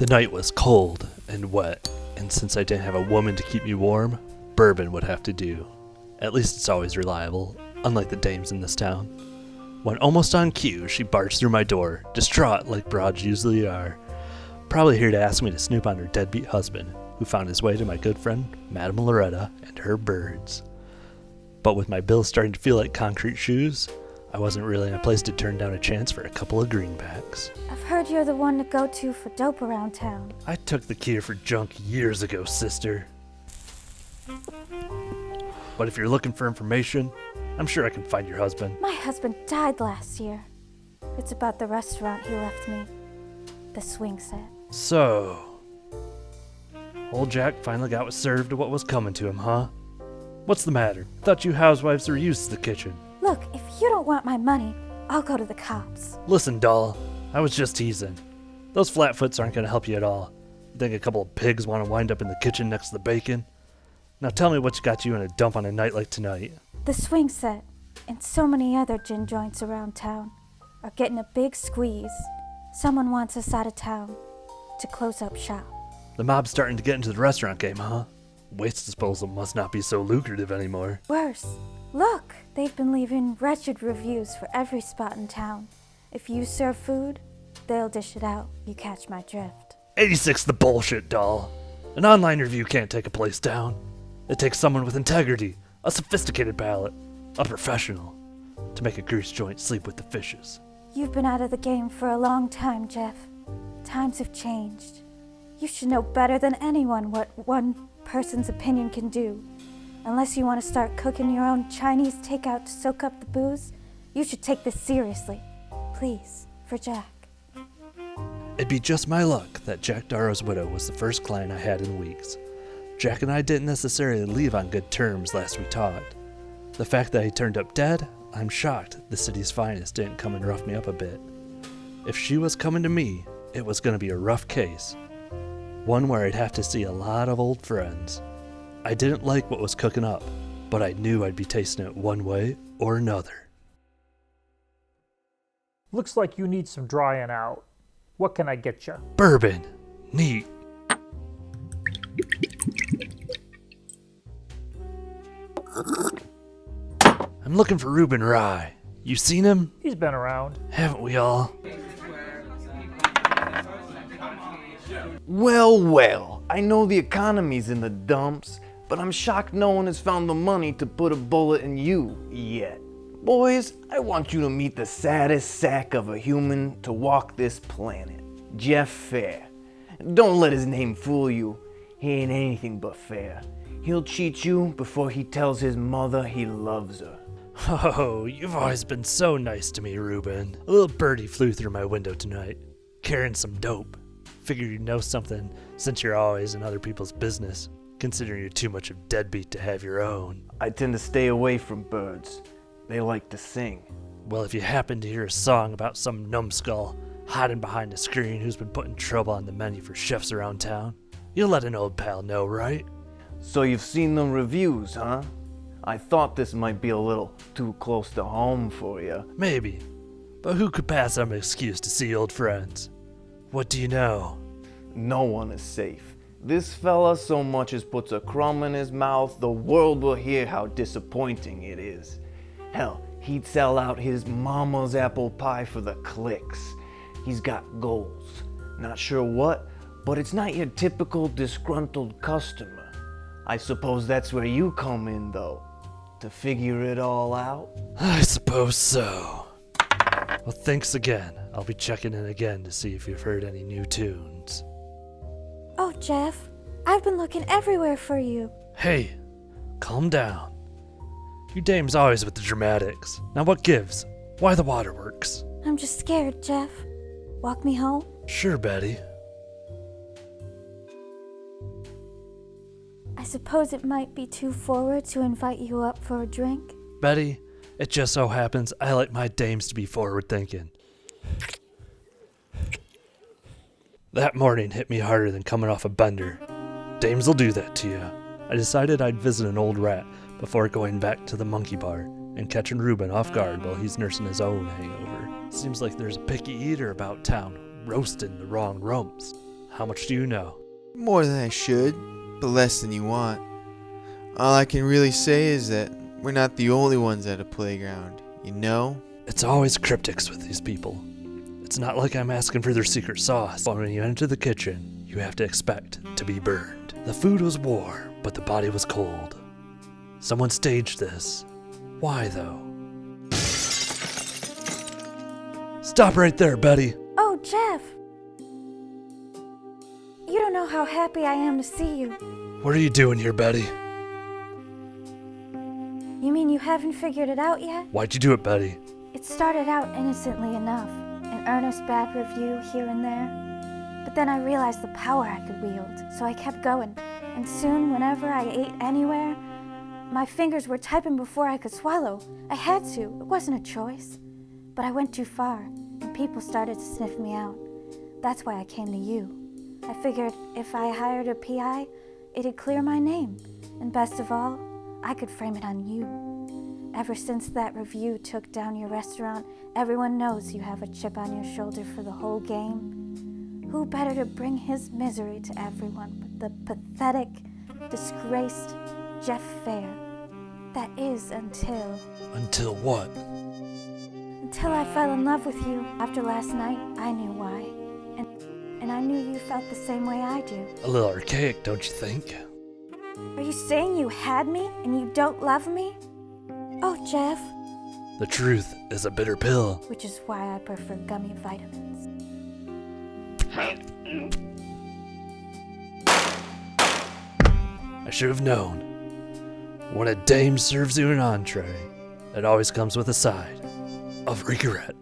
The night was cold and wet, and since I didn't have a woman to keep me warm, bourbon would have to do. At least it's always reliable, unlike the dames in this town. When almost on cue, she barged through my door, distraught like broads usually are. Probably here to ask me to snoop on her deadbeat husband, who found his way to my good friend, Madame Loretta, and her birds. But with my bills starting to feel like concrete shoes, I wasn't really in a place to turn down a chance for a couple of greenbacks. I've heard you're the one to go to for dope around town. I took the cure for junk years ago, sister. But if you're looking for information, I'm sure I can find your husband. My husband died last year. It's about the restaurant he left me. The swing set. So, old Jack finally got served to what was coming to him, huh? What's the matter? Thought you housewives were used to the kitchen. Look, if you don't want my money, I'll go to the cops. Listen, doll, I was just teasing. Those flatfoots aren't going to help you at all. You think a couple of pigs want to wind up in the kitchen next to the bacon? Now tell me what's got you in a dump on a night like tonight. The swing set and so many other gin joints around town are getting a big squeeze. Someone wants us out of town to close up shop. The mob's starting to get into the restaurant game, huh? Waste disposal must not be so lucrative anymore. Worse. Look, they've been leaving wretched reviews for every spot in town. If you serve food, they'll dish it out. You catch my drift. 86 the bullshit, doll. An online review can't take a place down. It takes someone with integrity, a sophisticated palate, a professional, to make a grease joint sleep with the fishes. You've been out of the game for a long time, Jeff. Times have changed. You should know better than anyone what one person's opinion can do. Unless you want to start cooking your own Chinese takeout to soak up the booze, you should take this seriously. Please, for Jack. It'd be just my luck that Jack Darrow's widow was the first client I had in weeks. Jack and I didn't necessarily leave on good terms last we talked. The fact that he turned up dead, I'm shocked the city's finest didn't come and rough me up a bit. If she was coming to me, it was going to be a rough case. One where I'd have to see a lot of old friends. I didn't like what was cooking up, but I knew I'd be tasting it one way or another. Looks like you need some drying out. What can I get you? Bourbon. Neat. I'm looking for Reuben Rye. You seen him? He's been around. Haven't we all? Well, I know the economy's in the dumps, but I'm shocked no one has found the money to put a bullet in you yet. Boys, I want you to meet the saddest sack of a human to walk this planet, Jeff Fair. Don't let his name fool you. He ain't anything but fair. He'll cheat you before he tells his mother he loves her. Oh, you've always been so nice to me, Reuben. A little birdie flew through my window tonight, carrying some dope. Figured you'd know something since you're always in other people's business, considering you're too much of deadbeat to have your own. I tend to stay away from birds. They like to sing. Well, if you happen to hear a song about some numbskull hiding behind a screen who's been putting trouble on the menu for chefs around town, you'll let an old pal know, right? So you've seen the reviews, huh? I thought this might be a little too close to home for you. Maybe, but who could pass up an excuse to see old friends? What do you know? No one is safe. This fella so much as puts a crumb in his mouth, the world will hear how disappointing it is. Hell, he'd sell out his mama's apple pie for the clicks. He's got goals. Not sure what, but it's not your typical disgruntled customer. I suppose that's where you come in, though. To figure it all out? I suppose so. Well, thanks again. I'll be checking in again to see if you've heard any new tunes. Oh, Jeff, I've been looking everywhere for you. Hey, calm down. You dame's always with the dramatics. Now what gives? Why the waterworks? I'm just scared, Jeff. Walk me home? Sure, Betty. I suppose it might be too forward to invite you up for a drink. Betty, it just so happens I like my dames to be forward-thinking. That morning hit me harder than coming off a bender. Dames will do that to you. I decided I'd visit an old rat before going back to the monkey bar and catching Reuben off guard while he's nursing his own hangover. Seems like there's a picky eater about town, roasting the wrong rumps. How much do you know? More than I should, but less than you want. All I can really say is that we're not the only ones at a playground, you know? It's always cryptics with these people. It's not like I'm asking for their secret sauce. But when you enter the kitchen, you have to expect to be burned. The food was warm, but the body was cold. Someone staged this. Why, though? Stop right there, Betty. Oh, Jeff! You don't know how happy I am to see you. What are you doing here, Betty? You mean you haven't figured it out yet? Why'd you do it, Betty? It started out innocently enough, an earnest bad review here and there. But then I realized the power I could wield, so I kept going. And soon, whenever I ate anywhere, my fingers were typing before I could swallow. I had to. It wasn't a choice. But I went too far, and people started to sniff me out. That's why I came to you. I figured if I hired a PI, it'd clear my name. And best of all, I could frame it on you. Ever since that review took down your restaurant, everyone knows you have a chip on your shoulder for the whole game. Who better to bring his misery to everyone but the pathetic, disgraced Jeff Fair? That is until... Until what? Until I fell in love with you. After last night, I knew why. And I knew you felt the same way I do. A little archaic, don't you think? Are you saying you had me and you don't love me? Oh, Jeff. The truth is a bitter pill. Which is why I prefer gummy vitamins. I should have known. When a dame serves you an entree, it always comes with a side of regret.